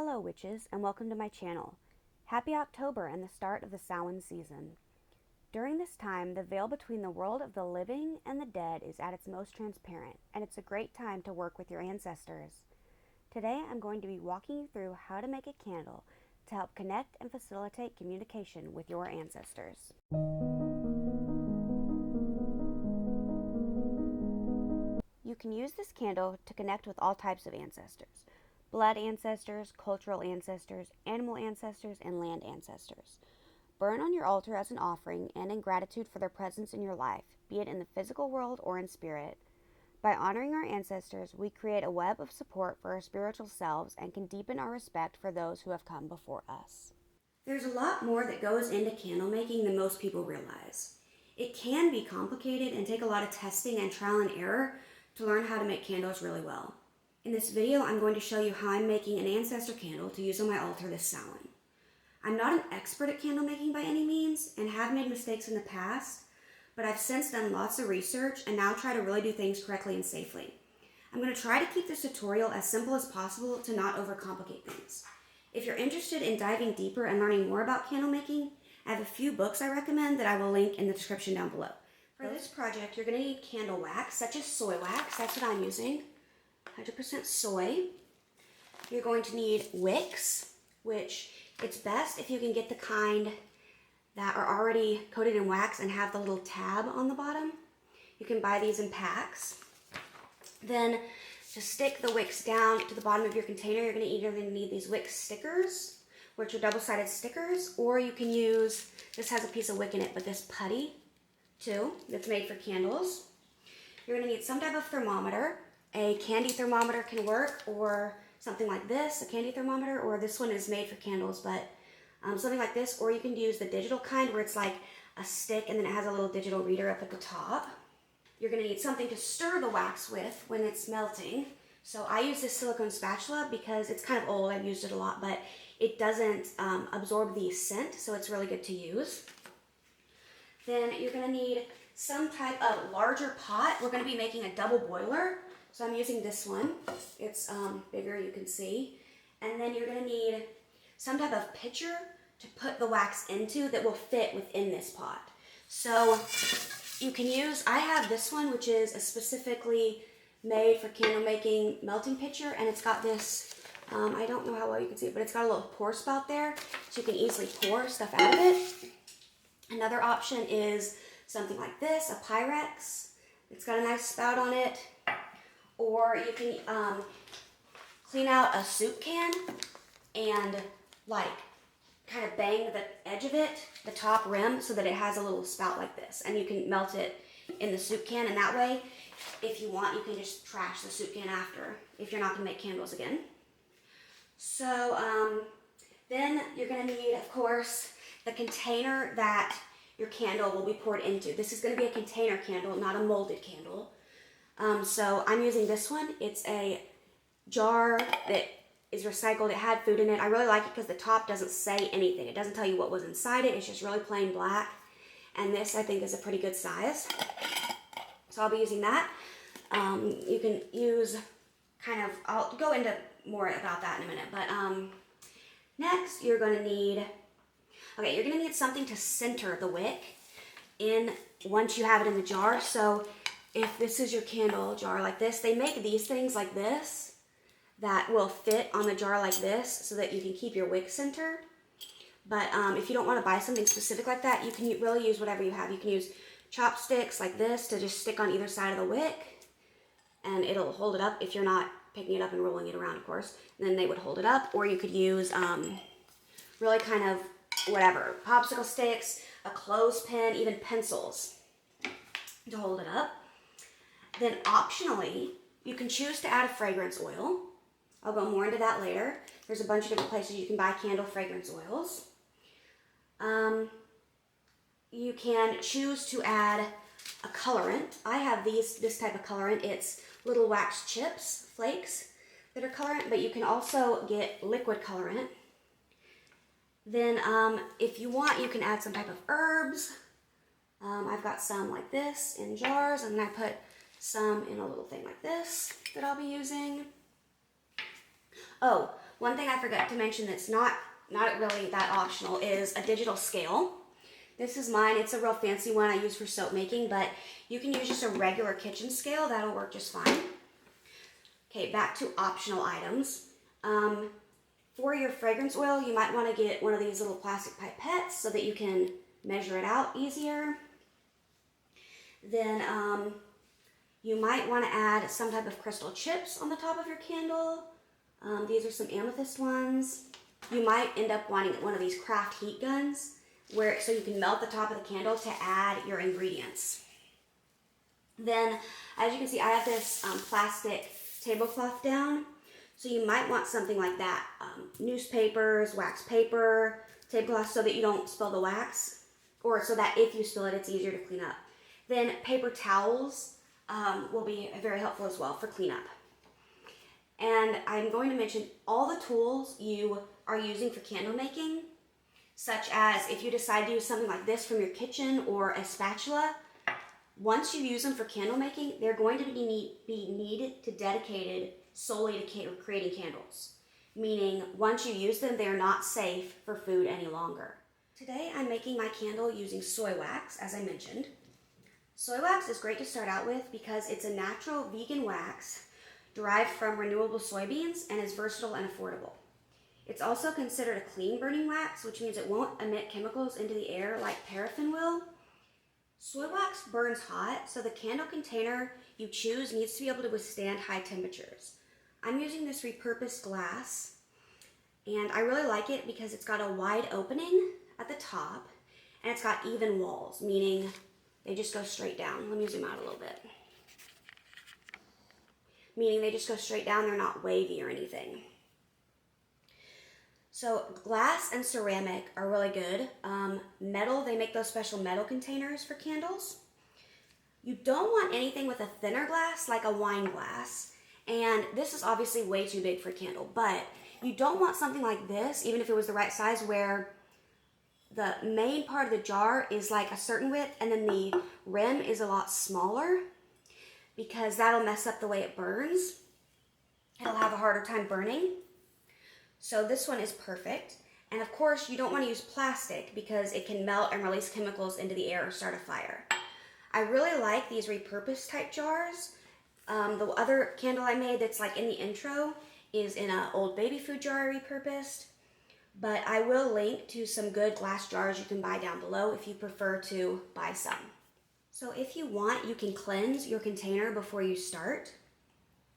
Hello witches, and welcome to my channel. Happy October and the start of the Samhain season. During this time, the veil between the world of the living and the dead is at its most transparent, and it's a great time to work with your ancestors. Today I'm going to be walking you through how to make a candle to help connect and facilitate communication with your ancestors. You can use this candle to connect with all types of ancestors: blood ancestors, cultural ancestors, animal ancestors, and land ancestors. Burn on your altar as an offering and in gratitude for their presence in your life, be it in the physical world or in spirit. By honoring our ancestors, we create a web of support for our spiritual selves and can deepen our respect for those who have come before us. There's a lot more that goes into candle making than most people realize. It can be complicated and take a lot of testing and trial and error to learn how to make candles really well. In this video, I'm going to show you how I'm making an ancestor candle to use on my altar this Samhain. I'm not an expert at candle making by any means and have made mistakes in the past, but I've since done lots of research and now try to really do things correctly and safely. I'm going to try to keep this tutorial as simple as possible to not overcomplicate things. If you're interested in diving deeper and learning more about candle making, I have a few books I recommend that I will link in the description down below. For this project, you're going to need candle wax, such as soy wax. That's what I'm using. 100% soy. You're going to need wicks, which it's best if you can get the kind that are already coated in wax and have the little tab on the bottom. You can buy these in packs. Then to stick the wicks down to the bottom of your container, you're going to either need these wick stickers, which are double-sided stickers, or you can use, this has a piece of wick in it, but this putty too, that's made for candles. You're going to need some type of thermometer. A candy thermometer can work, or something like this, a candy thermometer, or this one is made for candles, but something like this, or you can use the digital kind where it's like a stick and then it has a little digital reader up at the top. You're going to need something to stir the wax with when it's melting. So I use this silicone spatula because it's kind of old, I've used it a lot, but it doesn't absorb the scent, so it's really good to use. Then you're going to need some type of larger pot. We're going to be making a double boiler, so I'm using this one. It's bigger, you can see. And then you're going to need some type of pitcher to put the wax into that will fit within this pot. So you can use, I have this one, which is a specifically made for candle making melting pitcher, and it's got this, I don't know how well you can see it, but it's got a little pour spout there, so you can easily pour stuff out of it. Another option is something like this, a Pyrex. It's got a nice spout on it. Or you can clean out a soup can and like kind of bang the edge of it, the top rim, so that it has a little spout like this. And you can melt it in the soup can, and that way, if you want, you can just trash the soup can after, if you're not going to make candles again. So then you're going to need, of course, the container that your candle will be poured into. This is going to be a container candle, not a molded candle. So I'm using this one. It's a jar that is recycled. It had food in it. I really like it because the top doesn't say anything. It doesn't tell you what was inside it. It's just really plain black. And this, I think, is a pretty good size. So I'll be using that. You can use kind of, I'll go into more about that in a minute. But next, you're going to need, okay, you're going to need something to center the wick in once you have it in the jar. So if this is your candle jar like this, they make these things like this that will fit on the jar like this so that you can keep your wick centered. But if you don't want to buy something specific like that, you can really use whatever you have. You can use chopsticks like this to just stick on either side of the wick, and it'll hold it up if you're not picking it up and rolling it around, of course. And then they would hold it up, or you could use really kind of whatever, popsicle sticks, a clothespin, even pencils to hold it up. Then optionally, you can choose to add a fragrance oil. I'll go more into that later. There's a bunch of different places you can buy candle fragrance oils. You can choose to add a colorant. I have this type of colorant. It's little wax chips, flakes, that are colorant, but you can also get liquid colorant. Then if you want, you can add some type of herbs. I've got some like this in jars, and then I put some in a little thing like this that I'll be using. Oh, One thing I forgot to mention that's not really that optional is a digital scale. This is mine. It's a real fancy one I use for soap making, but you can use just a regular kitchen scale. That'll work just fine. Okay, back to optional items. For your fragrance oil, you might want to get one of these little plastic pipettes so that you can measure it out easier. Then you might want to add some type of crystal chips on the top of your candle. These are some amethyst ones. You might end up wanting one of these craft heat guns so you can melt the top of the candle to add your ingredients. Then, as you can see, I have this plastic tablecloth down. So you might want something like that. Newspapers, wax paper, tablecloth, so that you don't spill the wax, or so that if you spill it, it's easier to clean up. Then paper towels will be very helpful as well for cleanup. And I'm going to mention all the tools you are using for candle making, such as if you decide to use something like this from your kitchen or a spatula. Once you use them for candle making, they're going to be dedicated solely to creating candles. Meaning, once you use them, they're not safe for food any longer. Today, I'm making my candle using soy wax, as I mentioned. Soy wax is great to start out with because it's a natural vegan wax derived from renewable soybeans and is versatile and affordable. It's also considered a clean burning wax, which means it won't emit chemicals into the air like paraffin will. Soy wax burns hot, so the candle container you choose needs to be able to withstand high temperatures. I'm using this repurposed glass, and I really like it because it's got a wide opening at the top, and it's got even walls, meaning they just go straight down. Let me zoom out a little bit. Meaning they just go straight down, they're not wavy or anything. So glass and ceramic are really good. Metal, they make those special metal containers for candles. You don't want anything with a thinner glass, like a wine glass. And this is obviously way too big for a candle, but you don't want something like this, even if it was the right size, where the main part of the jar is like a certain width and then the rim is a lot smaller, because that'll mess up the way it burns. It'll have a harder time burning. So this one is perfect. And of course, you don't want to use plastic because it can melt and release chemicals into the air or start a fire. I really like these repurposed type jars. The other candle I made that's like in the intro is in an old baby food jar I repurposed. But I will link to some good glass jars you can buy down below if you prefer to buy some. So if you want, you can cleanse your container before you start.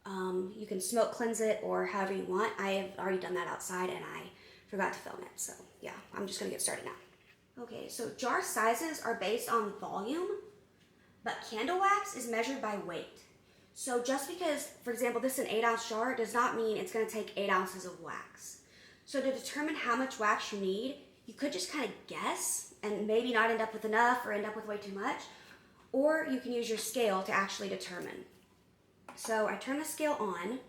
You can smoke cleanse it or however you want. I have already done that outside and I forgot to film it. So yeah, I'm just gonna get started now. Okay, so jar sizes are based on volume, but candle wax is measured by weight. So just because, for example, this is an 8-ounce jar does not mean it's gonna take 8 ounces of wax. So to determine how much wax you need, you could just kind of guess and maybe not end up with enough or end up with way too much, or you can use your scale to actually determine. So I turn the scale on,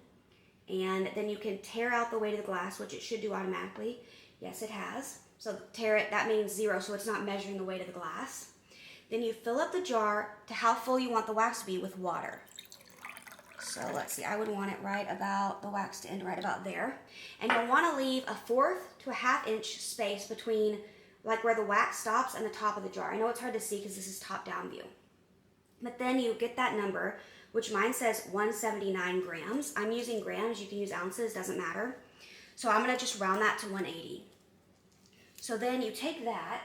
and then you can tear out the weight of the glass, which it should do automatically. Yes, it has. So tear it, that means 0, so it's not measuring the weight of the glass. Then you fill up the jar to how full you want the wax to be with water. So let's see, I would want it the wax to end right about there. And you'll want to leave a 1/4 to a 1/2 inch space between like where the wax stops and the top of the jar. I know it's hard to see because this is top-down view. But then you get that number, which mine says 179 grams. I'm using grams, you can use ounces, doesn't matter. So I'm gonna just round that to 180. So then you take that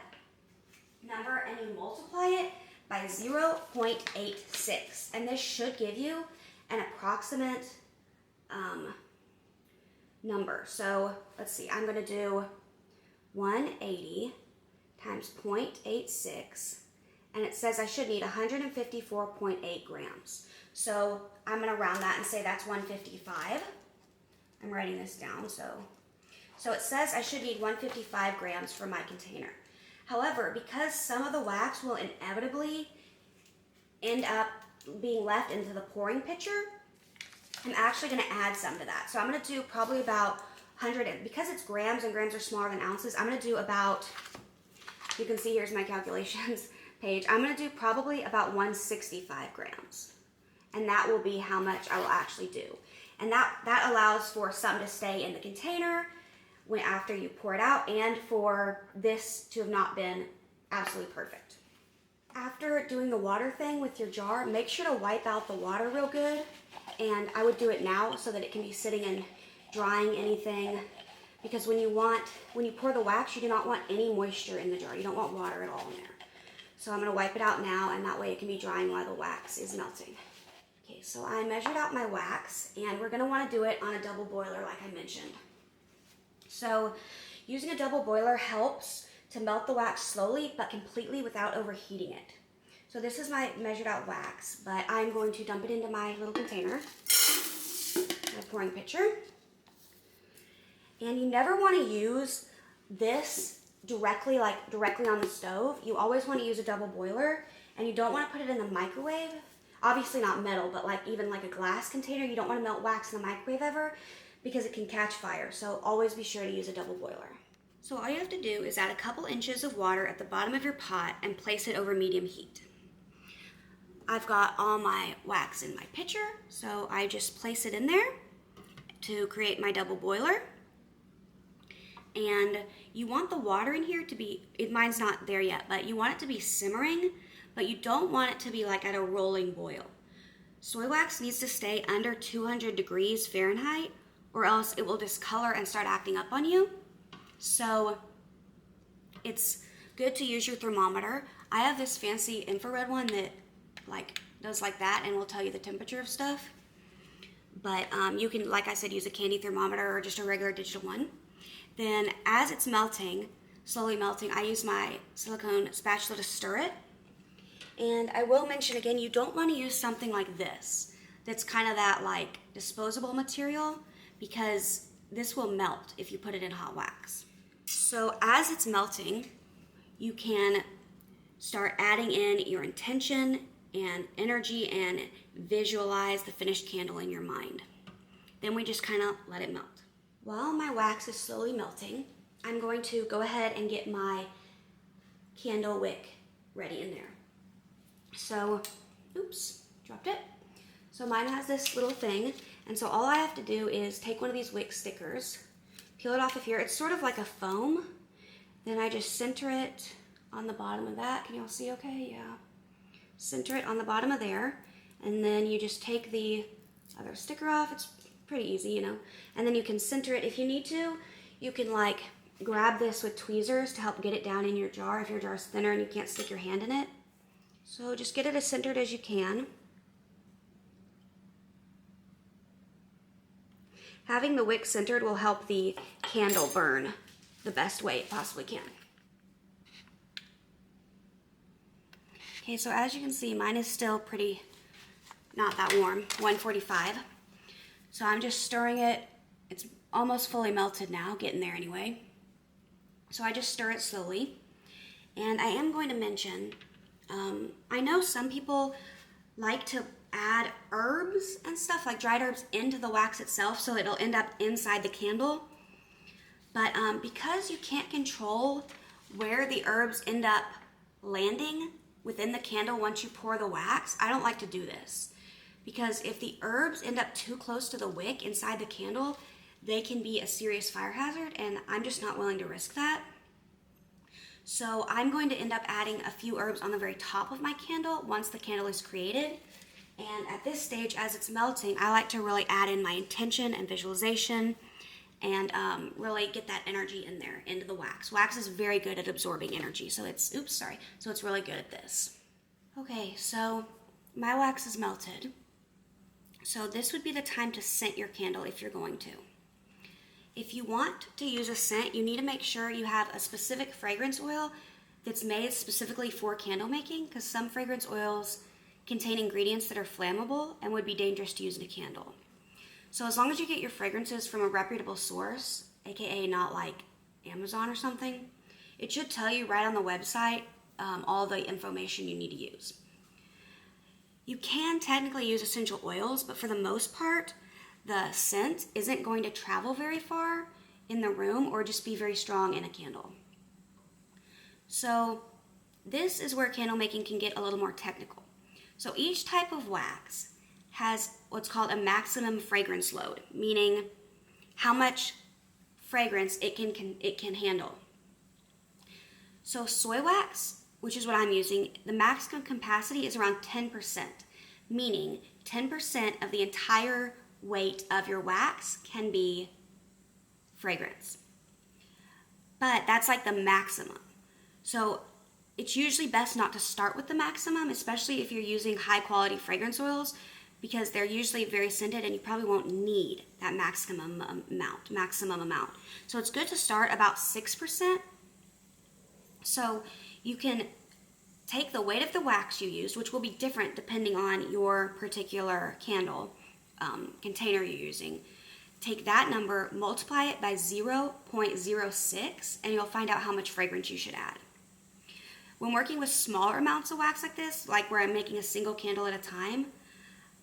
number and you multiply it by 0.86. And this should give you an approximate number. So let's see, I'm gonna do 180 times 0.86. And it says I should need 154.8 grams. So I'm gonna round that and say that's 155. I'm writing this down, so it says I should need 155 grams for my container. However, because some of the wax will inevitably end up being left into the pouring pitcher, I'm actually gonna add some to that. So I'm gonna do probably about 100, because it's grams and grams are smaller than ounces, I'm gonna do about, you can see here's my calculations page, I'm gonna do probably about 165 grams. And that will be how much I will actually do. And that allows for some to stay in the container after you pour it out, and for this to have not been absolutely perfect. After doing the water thing with your jar, make sure to wipe out the water real good. And I would do it now so that it can be sitting and drying anything. Because when you pour the wax, you do not want any moisture in the jar. You don't want water at all in there. So I'm going to wipe it out now, and that way it can be drying while the wax is melting. Okay, so I measured out my wax, and we're going to want to do it on a double boiler like I mentioned. So using a double boiler helps to melt the wax slowly but completely without overheating it. So this is my measured out wax, but I'm going to dump it into my little container, my pouring pitcher. And you never want to use this directly on the stove. You always want to use a double boiler, and you don't want to put it in the microwave. Obviously not metal, but even like a glass container, you don't want to melt wax in the microwave ever because it can catch fire. So always be sure to use a double boiler. So all you have to do is add a couple inches of water at the bottom of your pot and place it over medium heat. I've got all my wax in my pitcher, so I just place it in there to create my double boiler. And you want the water in here to be, mine's not there yet, but you want it to be simmering, but you don't want it to be like at a rolling boil. Soy wax needs to stay under 200 degrees Fahrenheit, or else it will discolor and start acting up on you. So it's good to use your thermometer. I have this fancy infrared one that does like that and will tell you the temperature of stuff. But you can, like I said, use a candy thermometer or just a regular digital one. Then as it's melting, slowly melting, I use my silicone spatula to stir it. And I will mention again, you don't want to use something like this that's kind of that disposable material, because this will melt if you put it in hot wax. So as it's melting, you can start adding in your intention and energy and visualize the finished candle in your mind. Then we just kind of let it melt. While my wax is slowly melting, I'm going to go ahead and get my candle wick ready in there. So, oops, dropped it. So mine has this little thing, and so all I have to do is take one of these wick stickers, peel it off of here. It's sort of like a foam. Then I just center it on the bottom of that. Can you all see okay? Yeah. Center it on the bottom of there, and then you just take the other sticker off. It's pretty easy, and then you can center it if you need to. You can grab this with tweezers to help get it down in your jar if your jar is thinner and you can't stick your hand in it. So just get it as centered as you can. Having the wick centered will help the candle burn the best way it possibly can. Okay, so as you can see, mine is still pretty not that warm, 145. So I'm just stirring it. It's almost fully melted now, getting there anyway. So I just stir it slowly. And I am going to mention, I know some people like to add herbs and stuff, like dried herbs, into the wax itself so it'll end up inside the candle. But because you can't control where the herbs end up landing within the candle once you pour the wax, I don't like to do this. Because if the herbs end up too close to the wick inside the candle, they can be a serious fire hazard, and I'm just not willing to risk that. So I'm going to end up adding a few herbs on the very top of my candle once the candle is created. And at this stage, as it's melting, I like to really add in my intention and visualization and really get that energy in there into the wax. Wax is very good at absorbing energy, so it's really good at this. Okay, so my wax is melted. So this would be the time to scent your candle if you're going to. If you want to use a scent, you need to make sure you have a specific fragrance oil that's made specifically for candle making, because some fragrance oils contain ingredients that are flammable and would be dangerous to use in a candle. So as long as you get your fragrances from a reputable source, aka not like Amazon or something, it should tell you right on the website all the information you need to use. You can technically use essential oils, but for the most part, the scent isn't going to travel very far in the room or just be very strong in a candle. So this is where candle making can get a little more technical. So each type of wax has what's called a maximum fragrance load, meaning how much fragrance it can handle. So soy wax, which is what I'm using, the maximum capacity is around 10%, meaning 10% of the entire weight of your wax can be fragrance. But that's like the maximum. So it's usually best not to start with the maximum, especially if you're using high quality fragrance oils, because they're usually very scented and you probably won't need that maximum amount. So it's good to start about 6%. So you can take the weight of the wax you used, which will be different depending on your particular candle container you're using. Take that number, multiply it by 0.06, and you'll find out how much fragrance you should add. When working with smaller amounts of wax like this, like where I'm making a single candle at a time,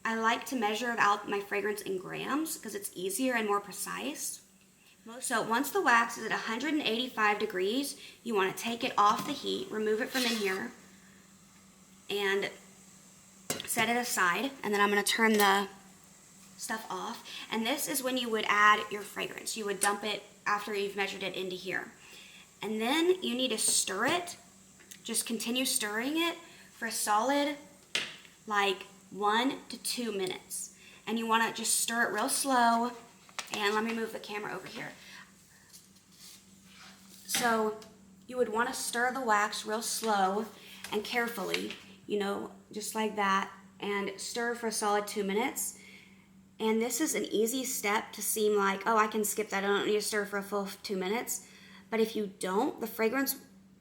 I like to measure out my fragrance in grams because it's easier and more precise. So once the wax is at 185 degrees, you want to take it off the heat, remove it from in here, and set it aside. And then I'm going to turn the stuff off. And this is when you would add your fragrance. You would dump it after you've measured it into here. And then you need to stir it. Just continue stirring it for a solid like 1 to 2 minutes. And you want to just stir it real slow. And let me move the camera over here. So you would want to stir the wax real slow and carefully, just like that, and stir for a solid 2 minutes. And this is an easy step to seem like, oh, I can skip that. I don't need to stir for a full 2 minutes. But if you don't, the fragrance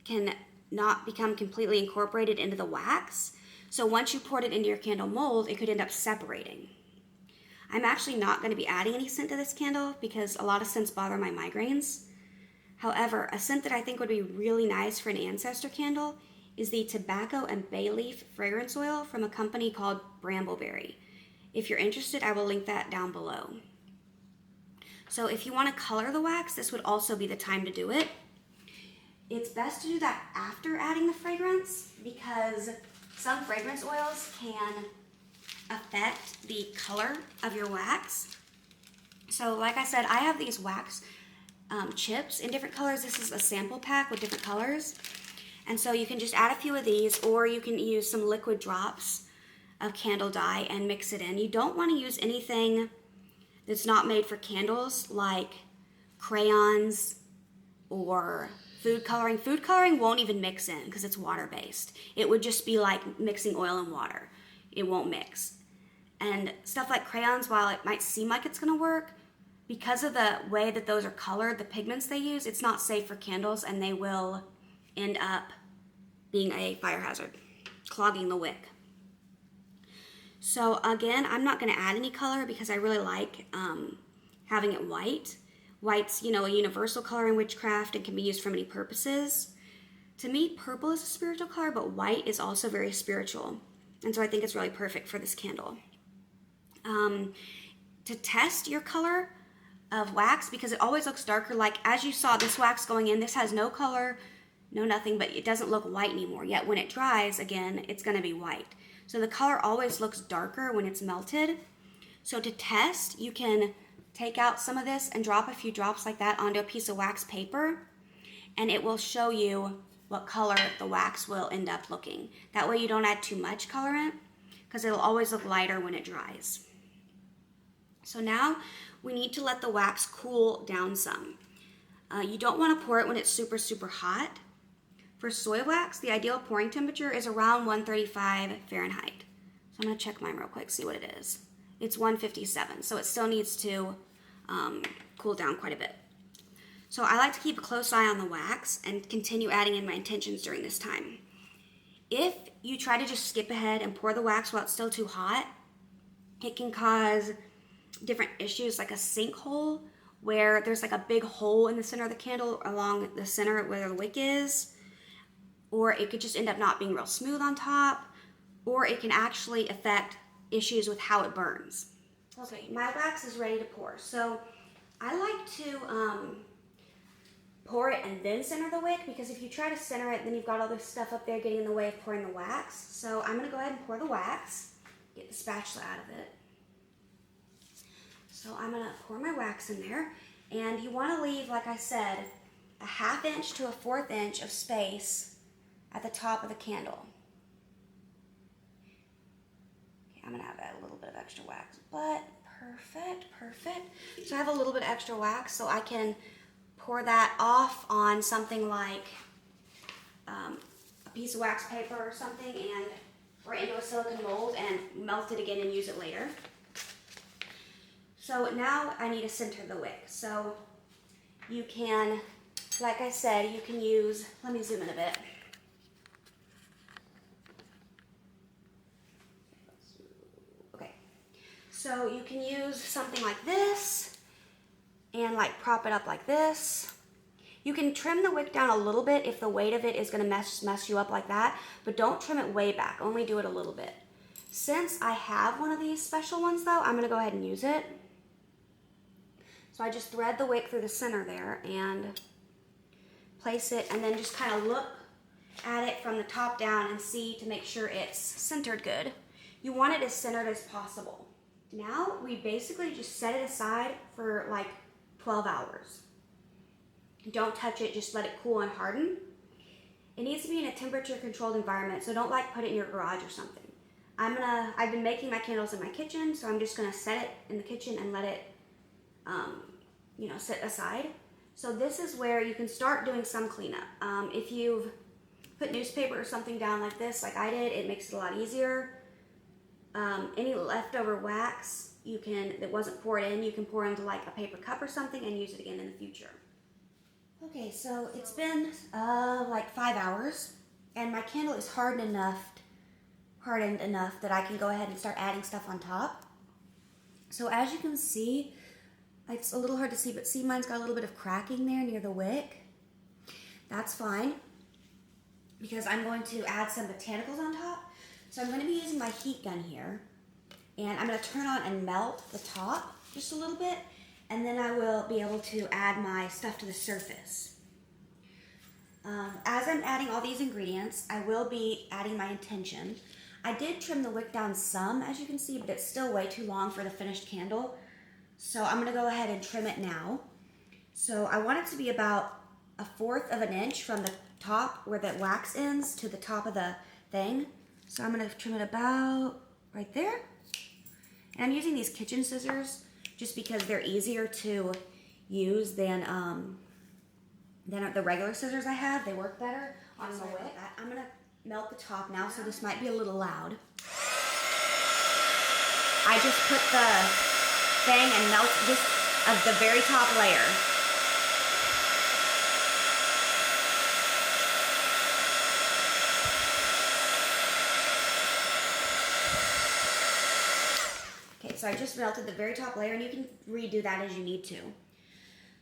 can not become completely incorporated into the wax. So once you poured it into your candle mold, it could end up separating. I'm actually not going to be adding any scent to this candle because a lot of scents bother my migraines. However, a scent that I think would be really nice for an Ancestor candle is the tobacco and bay leaf fragrance oil from a company called Brambleberry. If you're interested, I will link that down below. So if you want to color the wax, this would also be the time to do it. It's best to do that after adding the fragrance because some fragrance oils can affect the color of your wax. So like I said, I have these wax chips in different colors. This is a sample pack with different colors. And so you can just add a few of these, or you can use some liquid drops of candle dye and mix it in. You don't want to use anything that's not made for candles, like crayons or food coloring. Food coloring won't even mix in because it's water-based. It would just be like mixing oil and water. It won't mix. And stuff like crayons, while it might seem like it's going to work, because of the way that those are colored, the pigments they use, it's not safe for candles, and they will end up being a fire hazard, clogging the wick. So again, I'm not going to add any color because I really like having it white. White's, a universal color in witchcraft and can be used for many purposes. To me, purple is a spiritual color, but white is also very spiritual. And so I think it's really perfect for this candle. To test your color of wax, because it always looks darker, like as you saw this wax going in, this has no color, no nothing, but it doesn't look white anymore. Yet when it dries, again, it's going to be white. So the color always looks darker when it's melted. So to test, you can take out some of this and drop a few drops like that onto a piece of wax paper, and it will show you what color the wax will end up looking. That way you don't add too much colorant, because it'll always look lighter when it dries. So now we need to let the wax cool down some. You don't want to pour it when it's super, super hot. For soy wax, the ideal pouring temperature is around 135 Fahrenheit. So I'm going to check mine real quick, see what it is. It's 157, so it still needs to cool down quite a bit. So I like to keep a close eye on the wax and continue adding in my intentions during this time. If you try to just skip ahead and pour the wax while it's still too hot, it can cause different issues, like a sinkhole where there's like a big hole in the center of the candle along the center where the wick is, or it could just end up not being real smooth on top, or it can actually affect issues with how it burns. Okay, my wax is ready to pour. So I like to pour it and then center the wick, because if you try to center it, then you've got all this stuff up there getting in the way of pouring the wax. So I'm going to go ahead and pour the wax, get the spatula out of it. So I'm gonna pour my wax in there, and you wanna leave, like I said, a 1/2 inch to a 1/4 inch of space at the top of the candle. Okay, I'm gonna have a little bit of extra wax, but perfect. So I have a little bit extra wax, so I can pour that off on something like a piece of wax paper or something, or into a silicone mold and melt it again and use it later. So now I need to center the wick. So you can, like I said, you can use, let me zoom in a bit. Okay, so you can use something like this and like prop it up like this. You can trim the wick down a little bit if the weight of it is going to mess you up like that, but don't trim it way back, only do it a little bit. Since I have one of these special ones though, I'm going to go ahead and use it. So I just thread the wick through the center there and place it, and then just kind of look at it from the top down and see to make sure it's centered good. You want it as centered as possible. Now we basically just set it aside for like 12 hours. Don't touch it, just let it cool and harden. It needs to be in a temperature controlled environment, so don't like put it in your garage or something. I've been making my candles in my kitchen, so I'm just gonna set it in the kitchen and let it sit aside. So this is where you can start doing some cleanup. If you've put newspaper or something down like this, like I did, it makes it a lot easier. Any leftover wax that wasn't poured in, you can pour into like a paper cup or something and use it again in the future. Okay, so it's been like 5 hours, and my candle is hardened enough that I can go ahead and start adding stuff on top. So as you can see, it's a little hard to see, but see, mine's got a little bit of cracking there near the wick. That's fine, because I'm going to add some botanicals on top. So I'm going to be using my heat gun here, and I'm going to turn on and melt the top just a little bit, and then I will be able to add my stuff to the surface. As I'm adding all these ingredients, I will be adding my intention. I did trim the wick down some, as you can see, but it's still way too long for the finished candle. So I'm going to go ahead and trim it now. So I want it to be about 1/4 of an inch from the top where the wax ends to the top of the thing. So I'm going to trim it about right there. And I'm using these kitchen scissors just because they're easier to use than the regular scissors I have. They work better on the wick. I'm going to melt the top now, so this might be a little loud. I just put the thing and melt just of the very top layer. Okay, so I just melted the very top layer, and you can redo that as you need to.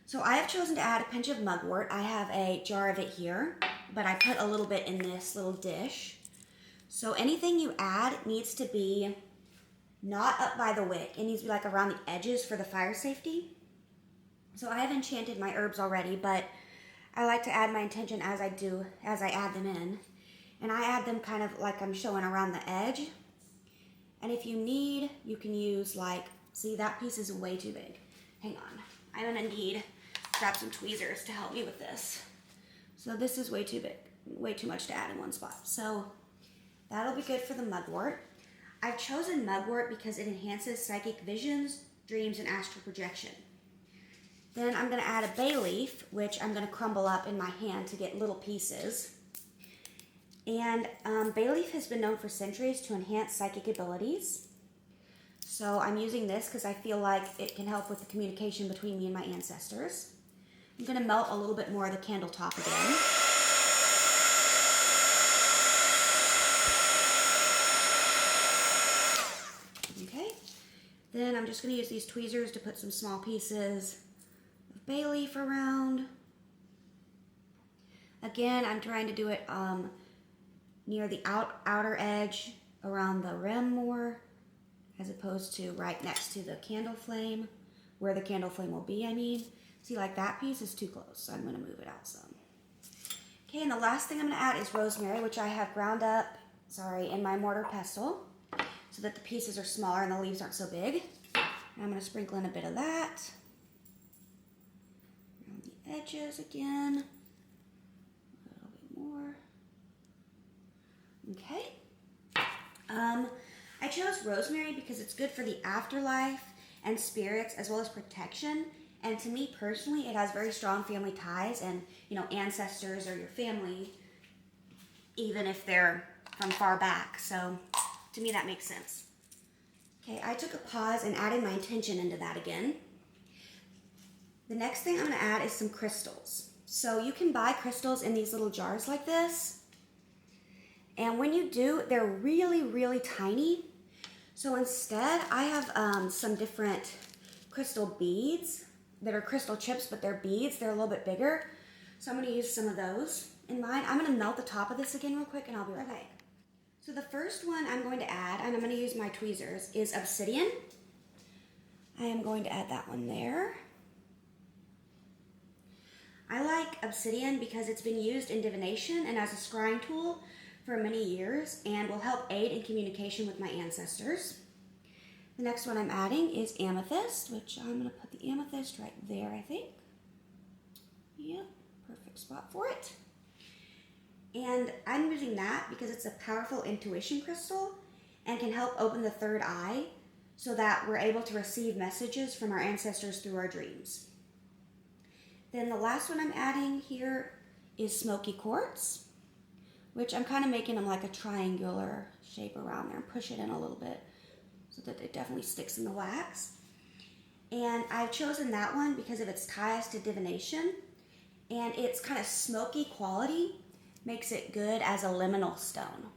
So I have chosen to add a pinch of mugwort. I have a jar of it here, but I put a little bit in this little dish. So anything you add needs to be not up by the wick. It needs to be like around the edges for the fire safety. So I have enchanted my herbs already, but I like to add my intention as I add them in. And I add them kind of like I'm showing around the edge. And if you need, you can use see, that piece is way too big. Hang on, I'm gonna need to grab some tweezers to help me with this. So this is way too big, way too much to add in one spot. So that'll be good for the mugwort. I've chosen mugwort because it enhances psychic visions, dreams, and astral projection. Then I'm going to add a bay leaf, which I'm going to crumble up in my hand to get little pieces. And bay leaf has been known for centuries to enhance psychic abilities. So I'm using this because I feel like it can help with the communication between me and my ancestors. I'm going to melt a little bit more of the candle top again. Okay, then I'm just going to use these tweezers to put some small pieces of bay leaf around. Again, I'm trying to do it near the outer edge around the rim more, as opposed to right next to the candle flame, where the candle flame will be, I mean. See, like that piece is too close, so I'm going to move it out some. Okay, and the last thing I'm going to add is rosemary, which I have ground up, in my mortar pestle, so that the pieces are smaller and the leaves aren't so big. I'm going to sprinkle in a bit of that. Around the edges again. A little bit more. Okay. I chose rosemary because it's good for the afterlife and spirits as well as protection. And to me personally, it has very strong family ties and, ancestors or your family, even if they're from far back. So to me, that makes sense. Okay, I took a pause and added my intention into that again. The next thing I'm going to add is some crystals. So you can buy crystals in these little jars like this. And when you do, they're really, really tiny. So instead, I have some different crystal beads that are crystal chips, but they're beads. They're a little bit bigger. So I'm going to use some of those in mine. I'm going to melt the top of this again real quick, and I'll be right back. So the first one I'm going to add, and I'm going to use my tweezers, is obsidian. I am going to add that one there. I like obsidian because it's been used in divination and as a scrying tool for many years and will help aid in communication with my ancestors. The next one I'm adding is amethyst, which I'm going to put the amethyst right there, I think. Yep, perfect spot for it. And I'm using that because it's a powerful intuition crystal and can help open the third eye so that we're able to receive messages from our ancestors through our dreams. Then the last one I'm adding here is smoky quartz, which I'm kind of making them like a triangular shape around there and push it in a little bit so that it definitely sticks in the wax. And I've chosen that one because of its ties to divination and its kind of smoky quality makes it good as a liminal stone.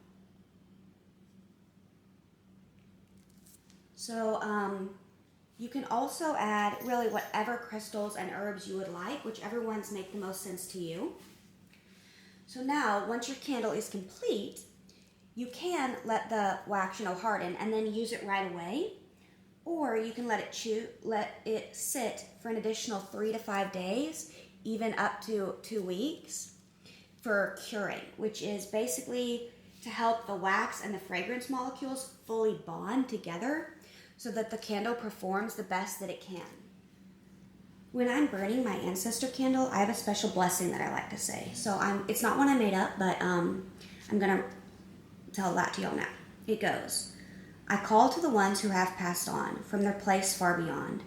So you can also add really whatever crystals and herbs you would like, whichever ones make the most sense to you. So now, once your candle is complete, you can let the wax, harden and then use it right away. Or you can let it sit for an additional 3 to 5 days, even up to 2 weeks for curing, which is basically to help the wax and the fragrance molecules fully bond together so that the candle performs the best that it can. When I'm burning my ancestor candle, I have a special blessing that I like to say. So it's not one I made up, but I'm going to tell that to y'all now. It goes, I call to the ones who have passed on from their place far beyond.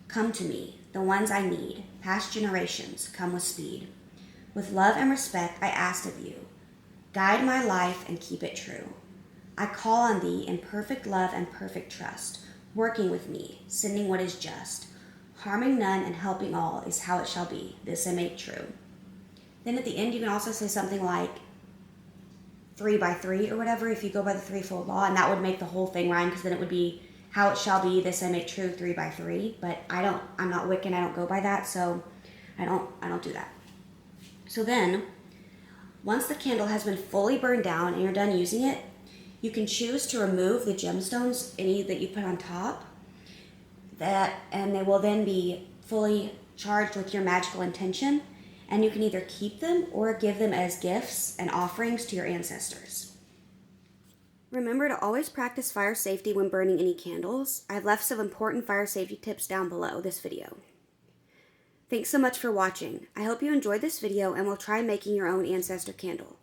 Come to me, the ones I need, past generations, come with speed. With love and respect, I ask of you, guide my life and keep it true. I call on thee in perfect love and perfect trust, working with me, sending what is just. Harming none and helping all is how it shall be. This I make true. Then at the end, you can also say something like 3 by 3 or whatever, if you go by the threefold law, and that would make the whole thing rhyme, because then it would be how it shall be. This I make true 3 by 3. But I'm not Wiccan. I don't go by that, so I don't do that. So then, once the candle has been fully burned down and you're done using it, you can choose to remove the gemstones, any that you put on top, and they will then be fully charged with your magical intention, and you can either keep them or give them as gifts and offerings to your ancestors. Remember to always practice fire safety when burning any candles. I've left some important fire safety tips down below this video. Thanks so much for watching. I hope you enjoyed this video and will try making your own ancestor candle.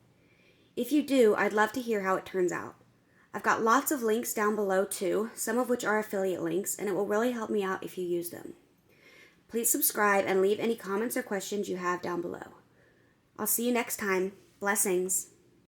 If you do, I'd love to hear how it turns out. I've got lots of links down below too, some of which are affiliate links, and it will really help me out if you use them. Please subscribe and leave any comments or questions you have down below. I'll see you next time. Blessings.